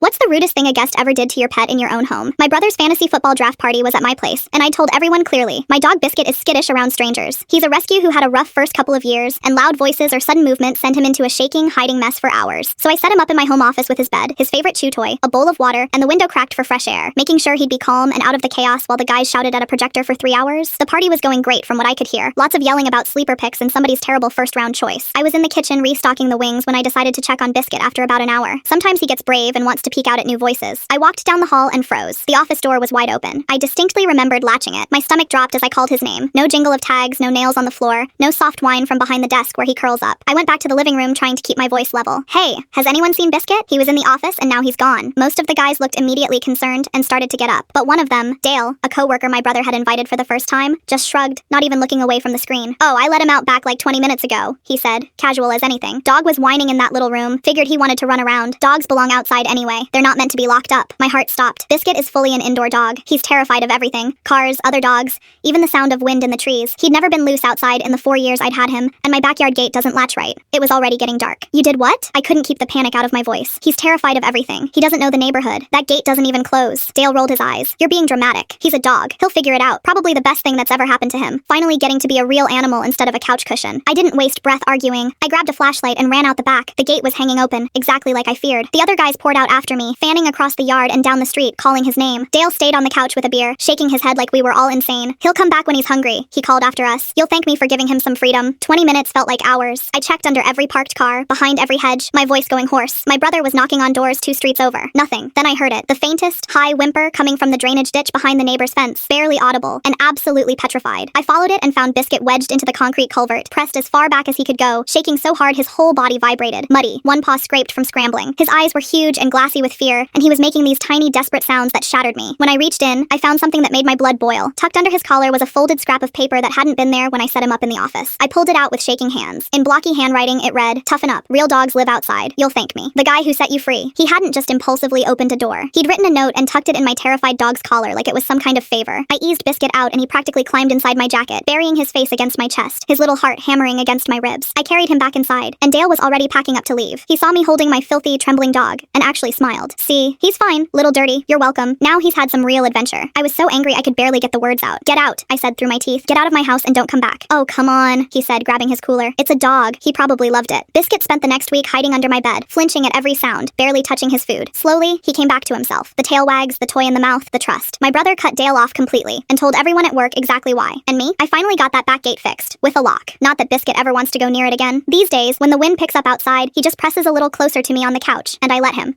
What's the rudest thing a guest ever did to your pet in your own home? My brother's fantasy football draft party was at my place, and I told everyone clearly, my dog Biscuit is skittish around strangers. He's a rescue who had a rough first couple of years, and loud voices or sudden movement sent him into a shaking, hiding mess for hours. So I set him up in my home office with his bed, his favorite chew toy, a bowl of water, and the window cracked for fresh air, making sure he'd be calm and out of the chaos while the guys shouted at a projector for 3 hours. The party was going great from what I could hear. Lots of yelling about sleeper picks and somebody's terrible first-round choice. I was in the kitchen restocking the wings when I decided to check on Biscuit after about an hour. Sometimes he gets brave and wants to peek out at new voices. I walked down the hall and froze. The office door was wide open. I distinctly remembered latching it. My stomach dropped as I called his name. No jingle of tags, no nails on the floor, no soft whine from behind the desk where he curls up. I went back to the living room trying to keep my voice level. Hey, has anyone seen Biscuit? He was in the office and now he's gone. Most of the guys looked immediately concerned and started to get up. But one of them, Dale, a coworker my brother had invited for the first time, just shrugged, not even looking away from the screen. Oh, I let him out back like 20 minutes ago, he said, casual as anything. Dog was whining in that little room, figured he wanted to run around. Dogs belong outside anyway. They're not meant to be locked up. My heart stopped. Biscuit is fully an indoor dog. He's terrified of everything. Cars, other dogs, even the sound of wind in the trees. He'd never been loose outside in the 4 years I'd had him, and my backyard gate doesn't latch right. It was already getting dark. You did what? I couldn't keep the panic out of my voice. He's terrified of everything. He doesn't know the neighborhood. That gate doesn't even close. Dale rolled his eyes. You're being dramatic. He's a dog. He'll figure it out. Probably the best thing that's ever happened to him. Finally getting to be a real animal instead of a couch cushion. I didn't waste breath arguing. I grabbed a flashlight and ran out the back. The gate was hanging open, exactly like I feared. The other guys poured out after me, fanning across the yard and down the street, calling his name. Dale stayed on the couch with a beer, shaking his head like we were all insane. He'll come back when he's hungry, he called after us. You'll thank me for giving him some freedom. 20 minutes felt like hours. I checked under every parked car, behind every hedge, my voice going hoarse. My brother was knocking on doors 2 streets over. Nothing. Then I heard it. The faintest, high whimper coming from the drainage ditch behind the neighbor's fence. Barely audible, and absolutely petrified. I followed it and found Biscuit wedged into the concrete culvert, pressed as far back as he could go, shaking so hard his whole body vibrated. Muddy, one paw scraped from scrambling. His eyes were huge and glassy with fear, and he was making these tiny, desperate sounds that shattered me. When I reached in, I found something that made my blood boil. Tucked under his collar was a folded scrap of paper that hadn't been there when I set him up in the office. I pulled it out with shaking hands. In blocky handwriting, it read, "Toughen up. Real dogs live outside. You'll thank me. The guy who set you free." He hadn't just impulsively opened a door. He'd written a note and tucked it in my terrified dog's collar like it was some kind of favor. I eased Biscuit out and he practically climbed inside my jacket, burying his face against my chest, his little heart hammering against my ribs. I carried him back inside, and Dale was already packing up to leave. He saw me holding my filthy, trembling dog, and actually smiled. See, he's fine, little dirty. You're welcome. Now he's had some real adventure. I was so angry I could barely get the words out. Get out, I said through my teeth. Get out of my house and don't come back. Oh, come on, he said, grabbing his cooler. It's a dog. He probably loved it. Biscuit spent the next week hiding under my bed, flinching at every sound, barely touching his food. Slowly, he came back to himself. The tail wags, the toy in the mouth, the trust. My brother cut Dale off completely and told everyone at work exactly why. And me? I finally got that back gate fixed, with a lock. Not that Biscuit ever wants to go near it again. These days, when the wind picks up outside, he just presses a little closer to me on the couch, and I let him.